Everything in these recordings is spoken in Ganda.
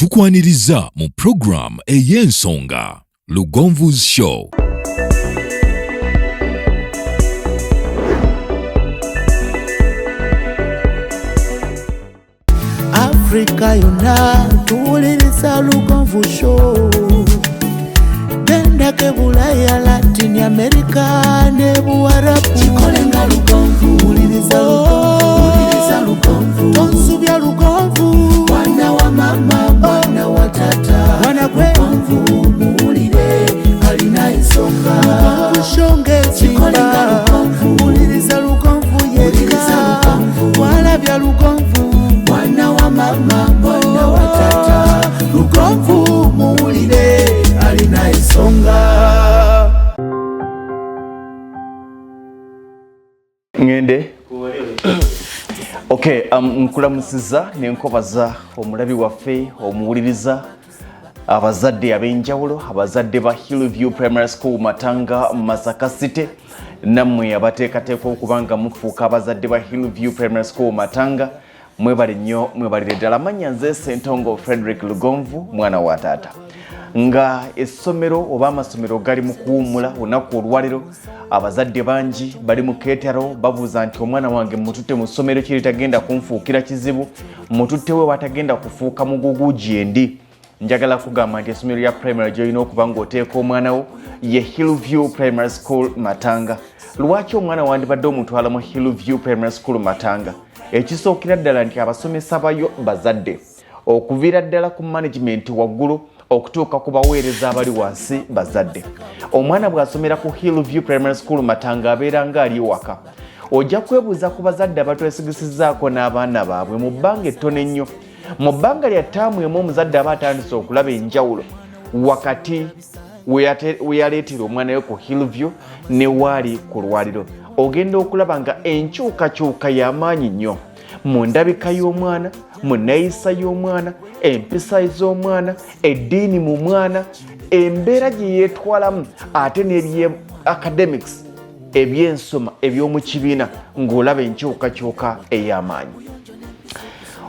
tukwaniriza mu program ey'ensonga Lugonvu's Show. Africa yonna tuwuliriza Lugonvu Show. Genda ke Bulaya, Latin America ne Buarabu. Chikolenga Lugonvu, wuliriza Lugonvu. Tonsubya Lugonvu. Mwana wa mama, mwana wa tata. Mwana Lugonvu muwulire alina ensonga. Lugonvu shonge chikolenga Lugonvu. Wuliriza Lugonvu yeka. Walabya Lugonvu. Mwana wa mama, mwana wa tata. Lugonvu muwulire alina ensonga. Ngende okay, nkulamusiza nenkobaza omulabi waffe omuwuliriza abazadde ab'enjawulo, abazadde ba Hillview Primary School Matanga Masaka City, nammwe abateekateeka okubanga mufuuka abazadde ba Hillview Primary School Matanga. Mwebale nnyo, mwebalire ddala. Amannya nze Ssentongo Frederick Lugonvu, mwana wa taata. Nga essomero oba amasomero gali mu kuwummula olunaku olwaliro, abazadde bangi bali mu keetalo babuuza nti omwana wange mututte mu ssomero kiri tagenda kunfuukira kizibu, mututtewe watagenda kufuuka mugugu gyendi. Njagala kugamba nti essomero lya primary gy'olina okuba ng'oteeka omwana wo ye Hillview Primary School Matanga. Lwaki omwana wandibadde omutwala mu Hillview Primary School Matanga? Ekisookera ddala nti abasomesa bayo bazadde, okuviira ddala ku management waggulu okutuuka ku baweereza abali wansi bazadde. Omwana bw'asomera ku Hillview Primary School Matanga abeera ng'ali waka. Ojja kwebuuza ku bazadde abatwesigisizaako n'abaana baabwe mu bbanga ettono ennyo. Mu bbanga lya ttaamu emu omuzadde aba atandise okulaba enjawulo wakati we yaleetera omwana we ku Hillview ne waali ku lwaliro. Ogenda okulaba nga enkyukakyuka y'amaanyi nnyo mu ndabika y'omwana, mu nneeyisa y'omwana, empisa z'omwana, eddiini mu mwana, embeera gye yeetwalamu, ate n'ebye academics, ebyensoma eby'omu kibiina, ng'olaba enkyukakyuka ey'amaanyi.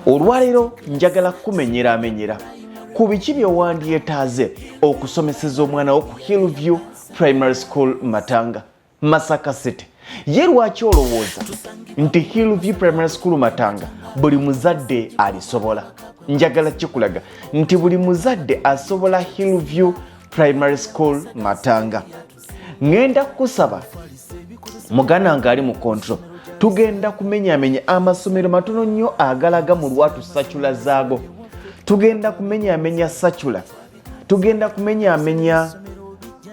Olwaleero njagala kumenyera ku biki bye wandyetaaze okusomeseza omwana wo ku Hillview Primary School Matanga Masaka City. Ye lwaki olowooza nti Hillview Primary School Matanga buli muzadde alisobola? Njagala kikulaga nti buli muzadde asobola Hillview Primary School Matanga. Ngenda kusaba mugana nga ali mu control, tugenda kumenyamenya amasomero matono nnyo agalaga mu lwatu sacula zaago. Tugenda kumenyamenya sacula, tugenda kumenyamenya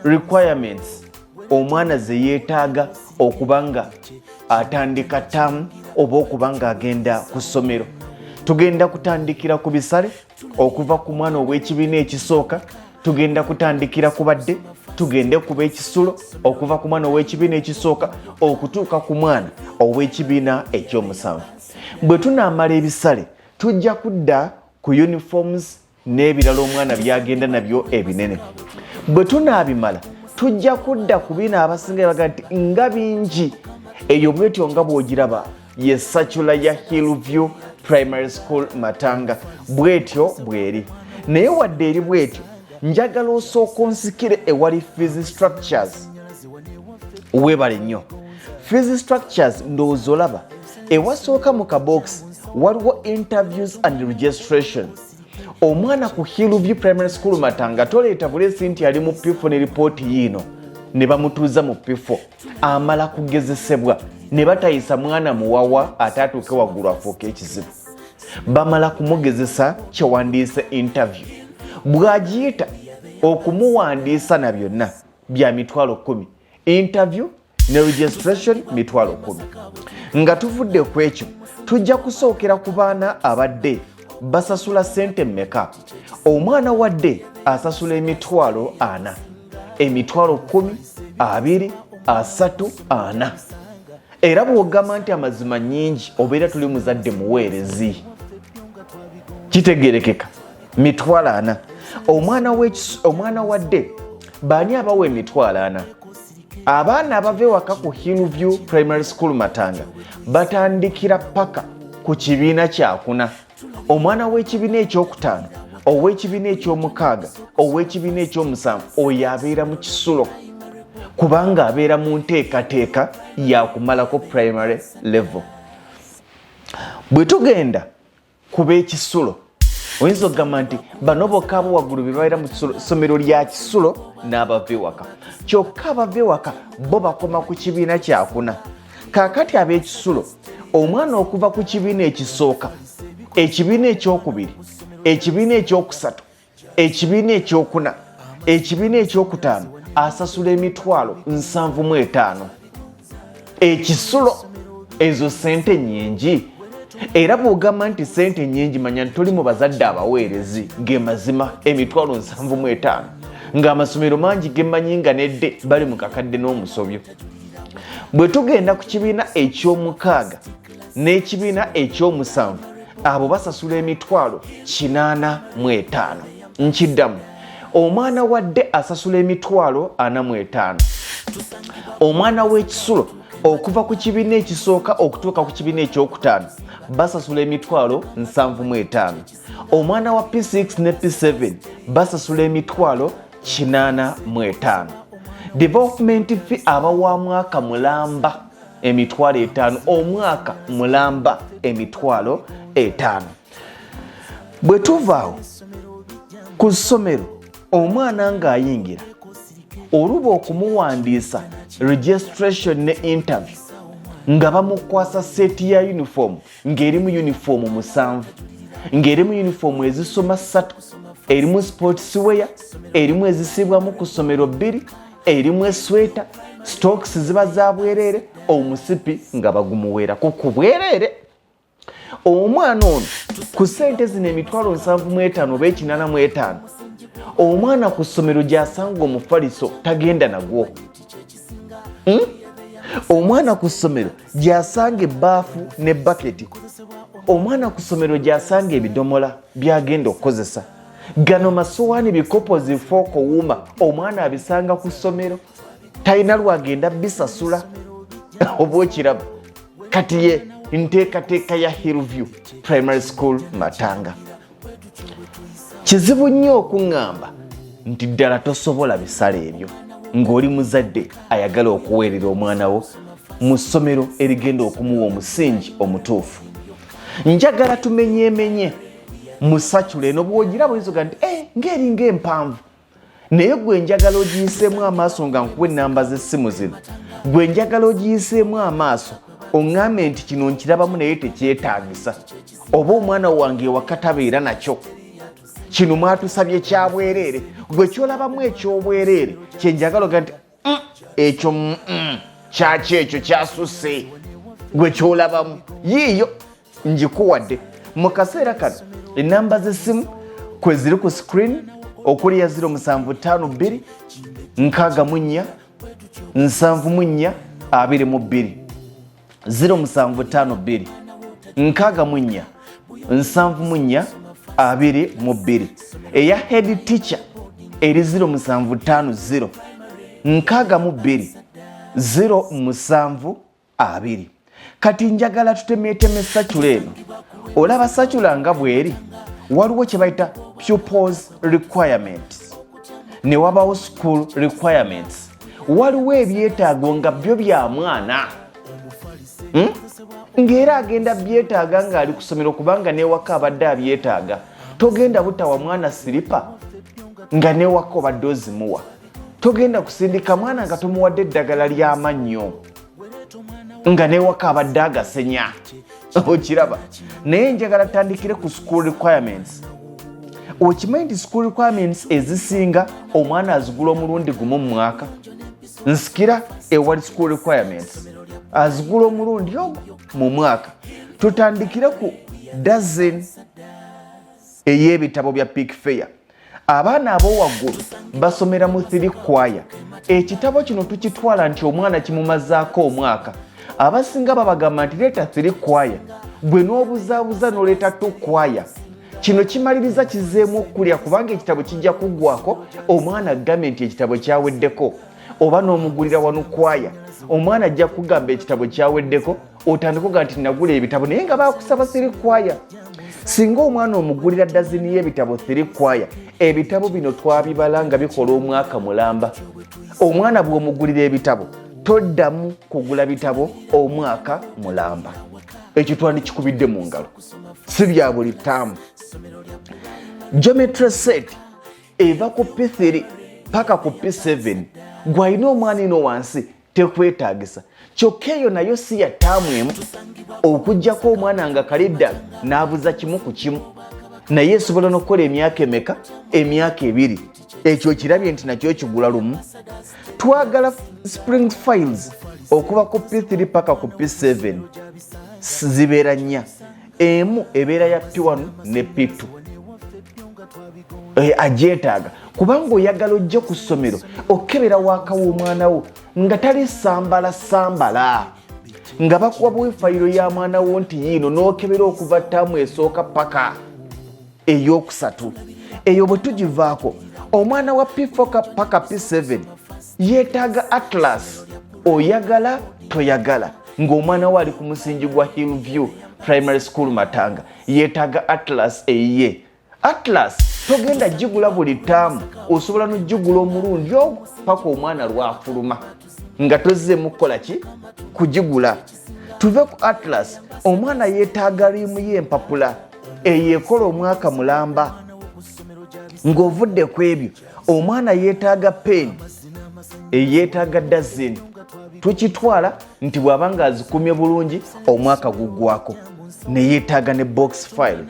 requirements omwana ze yeetaaga okubanga atandika ttamu oba okubanga agenda ku ssomero. Tugenda kutandikira ku bisale okuva ku mwana ow'ekibiina ekisooka, tugenda kutandikira ku badde, tugende kuba ekisulo okuva ku mwana ow'ekibiina ekisooka okutuuka ku mwana ow'ekibiina ekyomusanvu. Bwe tunaamala ebisale tujja kudda ku uniforms n'ebirala omwana byagenda nabyo ebinene. Bwe tunaabimala tujja kudda ku bina abasinga baga nti nga bingi. Eyo bwetyo nga bw'ogiraba ye sacula ya Hillview Primary School Matanga bwetyo bweri. Naye wadde eri bwetyo, njagala osooka onsikire ewali fees structures. Weebale nnyo. Fees structures ndowooza olaba ewasooka mu kabox waliwo interviews and registration. Omwana ku Hillview Primary School Matanga toleeta bulesi nti ali mu P4 ne ripooti yiino ne bamutuuza mu P4 amala kugezesebwa ne batayisa mwana muwawa ataatuuke waggulu afuuke ekizibu. Bamala kumugezesa kyewandiise interview. Bw'agiyita okumuwandiisa na byonna bya $10,000. Interview ne registration $10,000. Nga tuvudde ku ekyo tujja kusookera ku baana abadde basasula ssente mmeka. Omwana wadde asasula $40,000, $10,000, $20,000, $30,000, $40,000. Era bw'ogamba nti amazima nnyingi obeera tuli muzadde muweerezi. Kitegerekeka $40,000. Omwana wadde baani abawa $40,000? Abaana abava ewaka ku Hillview Primary School Matanga batandikira paka ku kibiina kyakuna. Omwana w'ekibiina ekyokutaano ow'ekibiina eky'omukaaga ow'ekibiina ekyomusanvu oyo abeera mu kisulo kubanga abeera mu nteekateeka yakumalako primary level. Bwe tugenda ku b'ekisulo oyinza okugamba nti bano bokka abo waggulu be babeera mu ssomero lya kisulo n'abava ewaka, kyokka abava ewaka bo bakoma ku kibiina kyakuna. Kaakati ab'ekisulo omwana okuva ku kibiina ekisooka, ekibiina ekyokubiri, ekibiina ekyokusatu, ekibiina ekyokuna, ekibiina ekyokutaano asasula emitwalo 75. Ekisulo ezo ssente nnyingi. Era bw'ogamba nti ssente nnyingi manya nti toli mu bazadde abaweerezi ge mazima emitwalo 75 ng'amasomero mangi ge mmanyi nga nedde bali mu kakadde n'omusobyo. Bwe tugenda ku kibiina eky'omukaaga n'ekibiina ekyomusanvu abo basasula emitwalo 85. Nkiddamu, omwana wadde asasula emitwalo 45. Omwana w'ekisulo okuva ku kibiina ekisooka okutuuka ku kibiina ekyokutaano basasula emitwalo 75. Omwana wa P6 ne P7 basasula emitwalo 85. Development fee aba wa mwaka mulamba emitwalo 5, omwaka mulamba emitwalo 5. Bwe tuvaawo ku ssomero omwana ng'ayingira oluba okumuwandiisa registration ne interview nga bamukwasa seeti ya uniform ng'erimu uniform 7, ng'erimu uniform ezisoma 3, erimu sports wear, erimu ezisibwamu ku ssomero 2, erimu esweta, stocks ziba za bwereere, omusipi nga bagumuweera ku bwereere. Omwana ono ku ssente zino emitwalo 75 oba 85 omwana ku ssomero gy'asanga omufaliso tagenda nagwo. Omwana ku ssomero gy'asanga ebbaafu ne baketi, omwana ku ssomero gy'asanga ebidomola by'agenda okukozesa. Gano masowaani bikopo zifooko wuuma omwana abisanga ku ssomero talina lwagenda bisasula. Oba okiraba kati ye nteekateeka ya Hillview Primary School Matanga. Kizibu nnyo okuŋŋamba nti ddala tosobola bisale ebyo ng'oli muzadde ayagala okuweerera omwana wo mu ssomero erigenda okumuwa omusingi omutuufu. Njagala tumenyeemenye musacula eno bw'ogiraba oyinza nti ng'eringa empanvu naye gwe njagala ogiyiseemu amaaso nga nkuwa ennamba z'essimu zino, gwe njagala ogiyiseemu amaaso oŋŋambe nti kino nkirabamu naye tekyetaagisa, oba omwana wange ewaka tabeera nakyo, kino mwatusabye kya bwereere, gwe kyolabamu eky'obwereere kyenjagala oga nti ekyo kyaki ekyo kyasusse, gwe kyolabamu yiiyo ngikuwadde. Mu kaseera kano ennamba z'essimu kwe ziri ku screen okuli ya 0752 64 74 22, 0752 64 74 22. Eya head teacher eri 0750 62 072. Kati njagala tutemeeteme sacula eno. Olaba sacula nga bweri waliwo kye bayita pupils requirements ne wabawo school requirements. Waliwo ebyetaago nga byo bya mwana ng'era agenda byetaaga ng'ali ku ssomero kubanga n'ewaka abadde abyetaaga. Togenda butawa mwana siripa nga n'ewaka obadde ozimuwa. Togenda kusindika mwana nga tomuwadde eddagala ly'amannyo nga n'ewaka abadde agasenya. Okiraba. Naye njagala tutandikire ku school requirements. Okimanyi nti school requirements ezisinga omwana azigula omulundi gumu mu mwaka? Nsikira ewali school requirements azigula omulundi ogwo mu mwaka. Tutandikire ku dozen ey'ebitabo bya Peak Fair. Abaana ab'owaggulu basomera mu 3 choir. Ekitabo kino tukitwala nti omwana kimumazaako omwaka. Abasinga babagamba nti leeta 3 choir, gwe n'obuzaabuza n'oleeta 2 choir. Kino kimaliriza kizeemu okulya kubanga ekitabo kijja kuggwako omwana agambe nti ekitabo kyaweddeko, oba n'omugulira wano choir. Omwana ajja kugamba ekitabo kyaweddeko otandika okuga nti nagula ebitabo naye nga baakusaba 3 choir. singa omwana omugulira dazini y'ebitabo 3 kwaya ebitabo bino twabibala nga bikola omwaka mulamba. Omwana bw'omugulira ebitabo toddamu kugula bitabo omwaka mulamba. Ekyo twandikikubidde mu ngalo, si bya buli ttaamu. Geometry set eva ku P3 paka ku P7 gwalina omwana ino wansi tekwetaagisa. Kyokka eyo nayo si ya ttaamu emu, okuggyako omwana nga kalidda n'abuza kimu ku kimu, naye esobola n'okukola emyaka emeka? Emyaka 2. Ekyo kirabye nti nakyo kigula lumu. Twagala spring files okuva ku P3 paka ku P7 zibeera 4, emu ebeera ya P1 ne P2. Ajeetaaga kubanga oyagala ojje ku ssomero okebera waka w'omwana wo nga tali sambala nga bakuwa bwefayiro ya mwana wo nti yiino n'okebera okuva ttaamu esooka paka ey'okusatu. Eyo bwe tugivaako omwana wa P4 paka P7 yeetaaga atlas. Oyagala toyagala ng'omwana we ali ku musingi gwa Hillview Primary School Matanga yeetaaga atlas eyiye. Atlas togenda gigula buli ttaamu, osobola n'ogigula omulundi ogwo paka omwana lwafuluma nga tozzeemu kukola ki? Kugigula. Tuve ku atlas, omwana yeetaaga liimu y'empapula eyeekola omwaka mulamba. Ng'ovudde ku ebyo omwana yeetaaga peni eyeetaaga dazeni. Tukitwala nti bw'aba nga azikumye bulungi omwaka guggwako. Ne yeetaaga ne box file.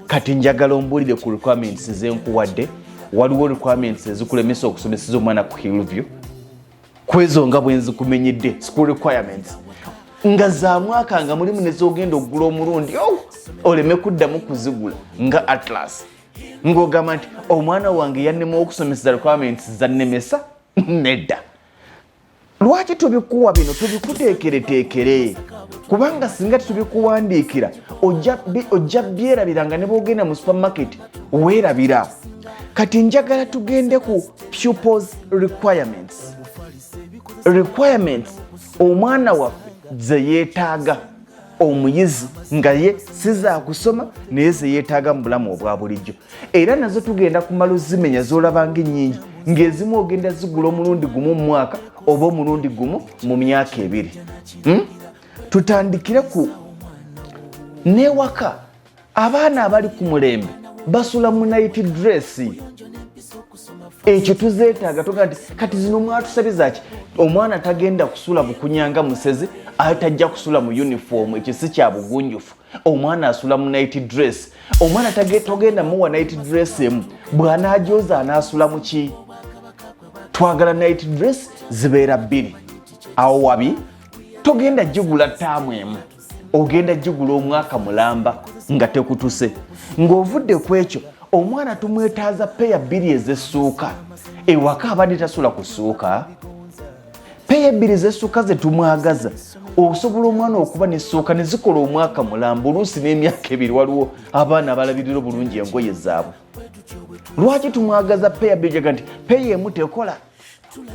Kati njagala ombuulire ku requirements zenkuwadde. Waliwo requirements ezikulemesa okusomeseza omwana ku Hillview. Kwezo nga bwe nzikumenyedde school requirements nga za mwaka nga mulimu nezogenda okugula omulundi oleme kuddamu kuzigula nga atlas. Ng'ogamba nti omwana wange yannema okusomeseza requirements zannemesa. Nedda. Lwaki tubikuwa bino? Tubikuteekereteekere, kubanga singa tubikuwandiikira ojja byerabiranga ne bwogenda mu supermarket weerabira. Kati njagala tugende ku pupils requirements. Requirements omwana waffe ze yeetaaga omuyizi nga ye siza kusoma naye ze yeetaaga mu bulamu obwa bulijjo. Era nazo tugenda kumala ozimenya z'olabanga ennyingi ng'ezimu ogenda zigula omulundi gumu mu mwaka oba omulundi gumu mu myaka 2. Tutandikire ku newaka. Abaana abali ku mulembe basula mu night dress. Ekyo tuzeetaaga toga nti kati zino mwatusabiza ki? Omwana tagenda kusula bukunyanga musezi atajja kusula mu uniform. Ekyo si kya bugunjufu. Omwana asula mu night dress. Omwana togenda muwa night dress emu, bw'anaajoza anaasula mu ki? Twagala night dress zibeera 2. Awo wabi togenda gigula ttaamu emu, ogenda gigula omwaka mulamba nga tekutuse. Ng'ovudde ku ekyo omwana tumwetaaza peya 2 ezessuuka. Ewaka abadde tasula kussuuka. Peya 2 ezessuuka ze tumwagaza osobola omwana okuba n'essuuka ne zikola omwaka mulamba. Oluusi n'emyaka 2 waliwo abaana abalabirira obulungi engoye zaabwe. Lwaki tumwagaza peya 2? Jaga nti peya emu tekola.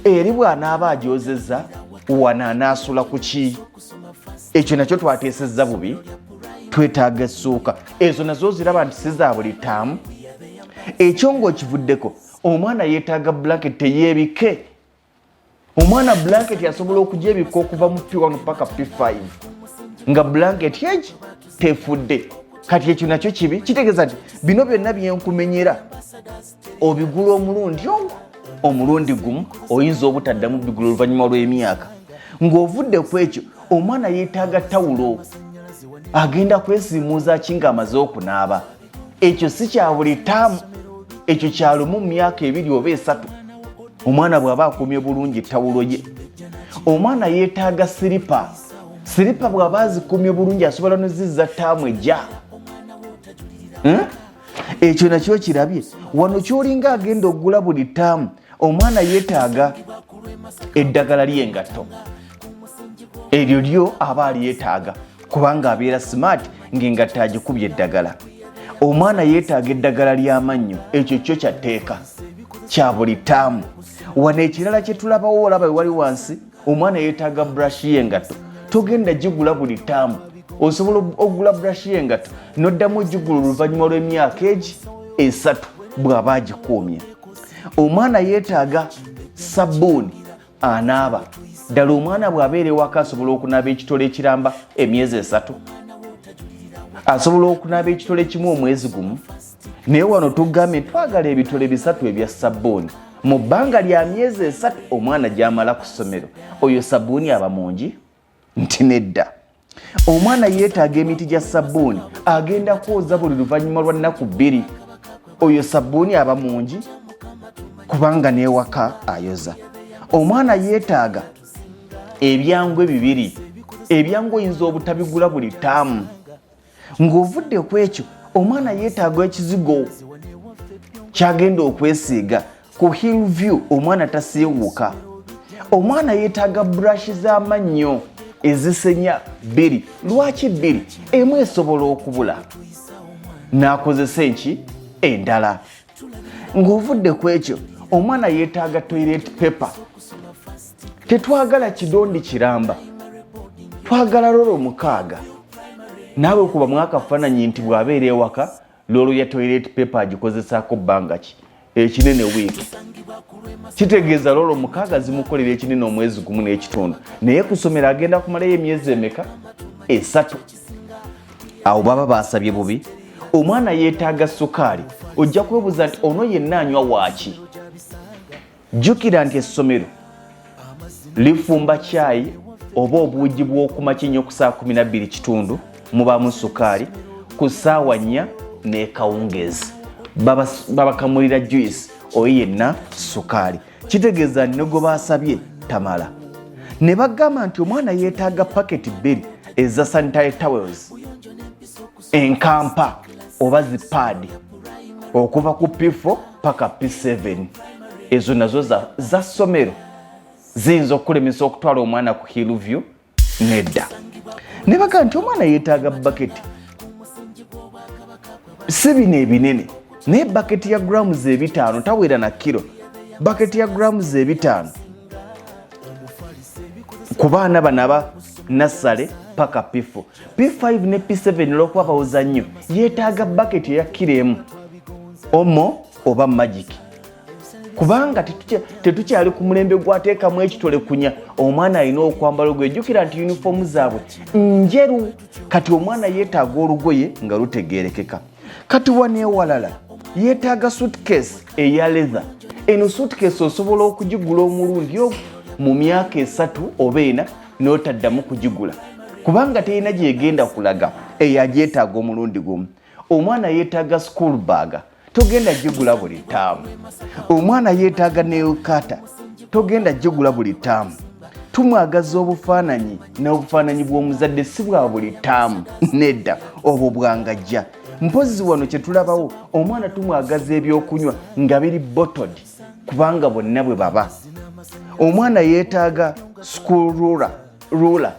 Eri bw'anaaba agyozezza wana anaasula ku ki? Ekyo nakyo twateesezza bubi. Twetaaga essuuka. Ezo nazo ziraba nti si za buli ttaamu. Ekyo ng'okivuddeko omwana yeetaaga blanket yeebike. Omwana blanket asobola okugyebika okuva mu P1 paka P5 nga blanket yeegi tefudde. Kati ekyo nakyo kibi. Kitegeeza nti bino byonna byenkumenyera obigula omulundi ogwo omulundi gumu, oyinza obutaddamu bigula oluvannyuma lw'emyaka. Ng'ovudde ku ekyo omwana yeetaaga tawulo. Agenda kwesiimuuza ki ng'amaze okunaaba? Ekyo si kya buli ttaamu. Ekyo kya lumu mu myaka 2 oba 3. Omwana bw'aba akumye bulungi tawulo ye. Omwana yeetaaga siripa. Siripa bw'aba azikumye bulungi asobola n'ozizza ttaamu ejja. Ekyo nakyo kirabye. Wano ky'olinga agenda okugula buli ttaamu. Omwana yeetaaga eddagala ly'engatto. Eryo lyo aba alyetaaga kubanga abeera smart ng'engatto agikubye eddagala. Omwana yeetaaga eddagala ly'amannyo. Ekyo kyo kyatteeka kya buli ttaamu. Wano ekirala kye tulabawo olaba wali wansi omwana yeetaaga brush y'engatto. Togenda gigula buli ttaamu. osobola okugula brush y'engato n'oddamu ogigula oluvannyuma lw'emyaka egi 3 bw'aba agikuumye. Omwana yeetaaga sabbuuni anaaba. Ddala omwana bw'abeera ewaka asobola okunaaba ekitole ekiramba emyezi 3, asobola okunaaba ekitole kimu omwezi gumu. Naye wano tugambye twagala ebitole 3 ebya sabbuuni mu bbanga lya myezi 3 omwana gy'amala ku ssomero. Oyo sabbuuni aba mungi? Nti nedda. Omwana yeetaaga emiti gya sabbuuni agenda kwoza buli luvannyuma lwa nnaku 2. Oyo sabbuuni aba mungi kubanga n'ewaka ayoza. Omwana yeetaaga ebyangwe 2. Ebyangwe oyinza obutabigula buli ttaamu. Ng'ovudde ku ekyo omwana yeetaaga ekizigo kyagenda okwesiiga. Ku Hillview omwana tasiiwuuka. Omwana yeetaaga brush z'amannyo ezisenya 2. Lwaki 2? Emu esobola okubula n'akozesa enki endala. Ng'ovudde ku ekyo omwana yeetaaga toilet paper. Tetwagala kidondi kiramba, twagala lolo 6. Naawe kuba mwaka faananyi nti bw'abeera ewaka lolo ya toilet paper agikozesaako bbanga ki ekinene wiiki. Kitegeeza lolo 6 zimukolera ekinene omwezi gumu n'ekitundu, naye kusomera agenda kumalayo emyezi emeka? 3. Awo baba baasabye bubi. Omwana yeetaaga sukaali. Ojja kwebuuza nti ono yenna anywa waaki? Jjukira nti essomero lifumba caayi oba obuugi bw'okumakya nnyo ku saa 12 kitundu mubaamu sukaali, ku ssaawa 4 ne kawungeezi babakamulira juice, oyo yenna sukaali. Kitegeeza nti ne gwe baasabye tamala. Ne bagamba nti omwana yeetaaga paketi 2 eza sanitary towels, enkampa oba zipaadi okuva ku P4 paka P7. Ezo nazo za ssomero ziyinza okulemesa okutwala omwana ku Hillview? Nedda. Ne bagamba nti omwana yeetaaga baketi si bino ebinene, naye baketi ya grams 5 taweera na kilo. Baketi ya grams 5 ku baana bano aba nassale paka P4. P5 ne P7 olw'okuba bawuza nnyo yeetaaga baketi eya kilo 1, omo oba magic. Kubanga tetukyali ku mulembe gwateekamu ekitole kunya. Omwana alina okwambala olugoye. Jjukira nti yunifoomu zaabwe njeru. Kati omwana yeetaaga olugoye nga lutegeerekeka. Kati waneewalala yeetaaga suitcase eya leather. Eno suitcase osobola okugigula omulundi mu myaka 3 oba 4 n'otaddamu kugigula kubanga terina gyegenda kulaga eyagyetaaga omulundi gumu. Omwana yeetaaga school bag. Togenda gigula buli ttaamu. Omwana yeetaaga nail cutter. Togenda gigula buli ttaamu. Tumwagaza obufaananyi n'obufaananyi bw'omuzadde si bwa buli ttaamu. Nedda, obwo bwangajja. Mpozi wano kye tulabawo omwana tumwagaza ebyokunywa nga biri bottled kubanga bonna bwe baba. Omwana yeetaaga school ruler.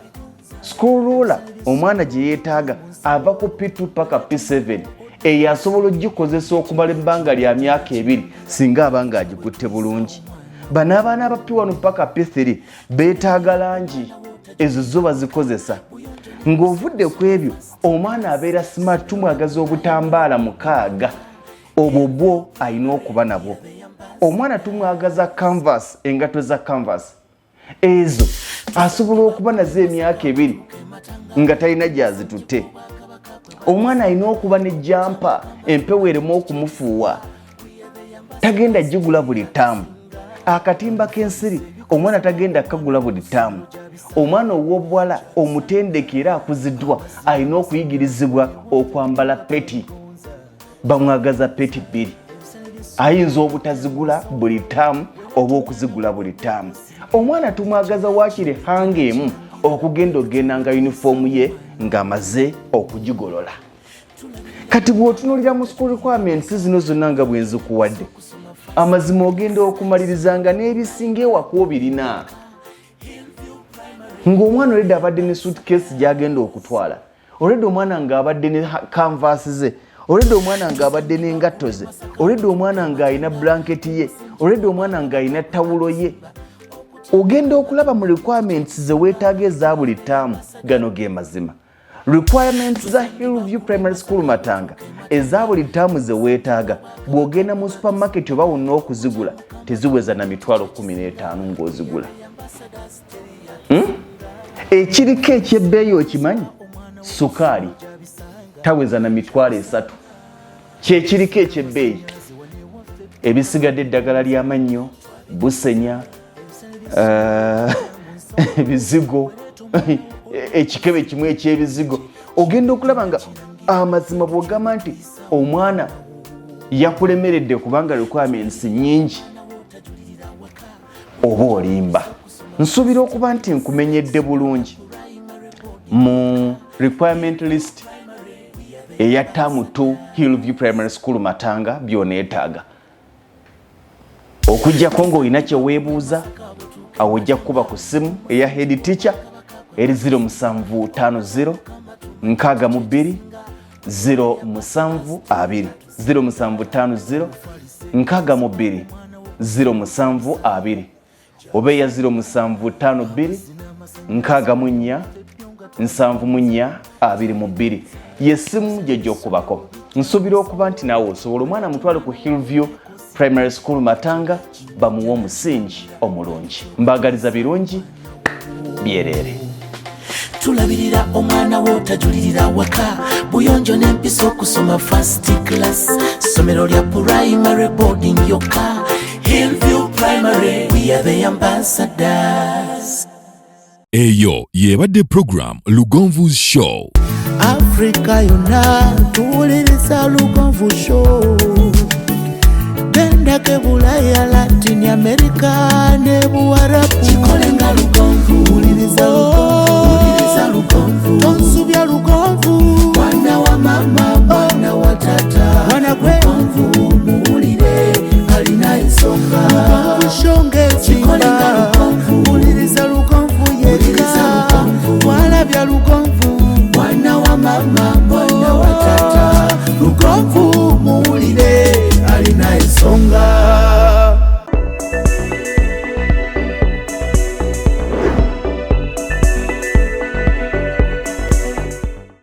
School ruler omwana gye yeetaaga ava ku P2 paka P7. Eyo asobola ogikozesa okumala ebbanga lya myaka 2 singa abanga agikutte bulungi. Bano abaana aba P1 paka P3 beetaaga langi, ezo zo bazikozesa. Ng'ovudde ku ebyo omwana abeera smart, tumwagaza obutambaala 6. Obwo bwo alina okuba nabwo. Omwana tumwagaza canvas, engato za canvas. Ezo asobola okuba nazo emyaka 2 nga talina gyazitutte. Omwana alina okuba ne jampa empewo eremu okumufuuwa. Tagenda gigula buli ttaamu. Akatimba k'ensiri omwana tagenda kagula buli ttaamu. Omwana ow'obuwala omutendeke era akuziddwa alina okuyigirizibwa okwambala peti. Bamwagaza peti 2. Ayinza obutazigula buli ttaamu oba okuzigula buli ttaamu. Omwana tumwagaza waakiri hanga emu okugenda ogendanga yunifoomu ye ng'amaze okugigolola. Kati bw'otunuulira mu school requirements zino zonna nga bwe nzikuwadde, amazima ogenda okumalirizanga n'ebisinga ewaka obirina. Ng'omwana oleda abadde ne suitcase gy'agenda okutwala, oleda omwana ng'abadde ne canvas ze, oleda omwana ng'abadde n'engatto ze, oleda omwana ng'alina blanketi ye, oleda omwana ng'alina tawulo ye. Ogenda okulaba mu requirements ze weetaaga eza buli ttaamu. Gano ge mazima. requirements za Hillview Primary School Matanga eza buli ttaamu ze weetaaga bw'ogenda mu supermarket oba wonna okuzigula teziweza na mitwalo 15 ng'ozigula. Ekiriko ekyebbeeyi okimanyi? Sukaali taweza na mitwalo 3. Kyekiriko ekyebbeeyi. Ebisigadde eddagala ly'amannyo, busenya, ebizigo, ekikebe kimu ekyebizigo. Ogenda okulaba nga amazima bw'ogamba nti omwana yakulemeredde kubanga requirements nnyingi, oba olimba. Nsuubira okuba nti nkumenyedde bulungi mu requirement list eya ttaamu 2 Hillview Primary School Matanga by'oneetaaga. Okujjako ng'olina kye weebuuza, awo ojja kukuba ku ssimu eya head teacher eri 0750 62 072 0750 62 072 oba eya 0752 64 74 22 yessimu gye gy'okubako. Nsuubira okuba nti naawe osobola omwana mutwale ku Hillview Primary School Matanga bamuwe omusingi omulungi. Mbaagaliza birungi byereere. Tulabirira omwana wo tajulirira waka buyonjo n'empisa okusoma first class somero lya primary boarding yokka Hillview Primary, we are the ambassadors. Eyo yebadde program Lugonvu's Show. Africa yonna tuwuliriza Lugonvu Show. Genda ke Bulaya, Latin America ne Buwarabu. Chikolenga Lugonvu, tuwuliriza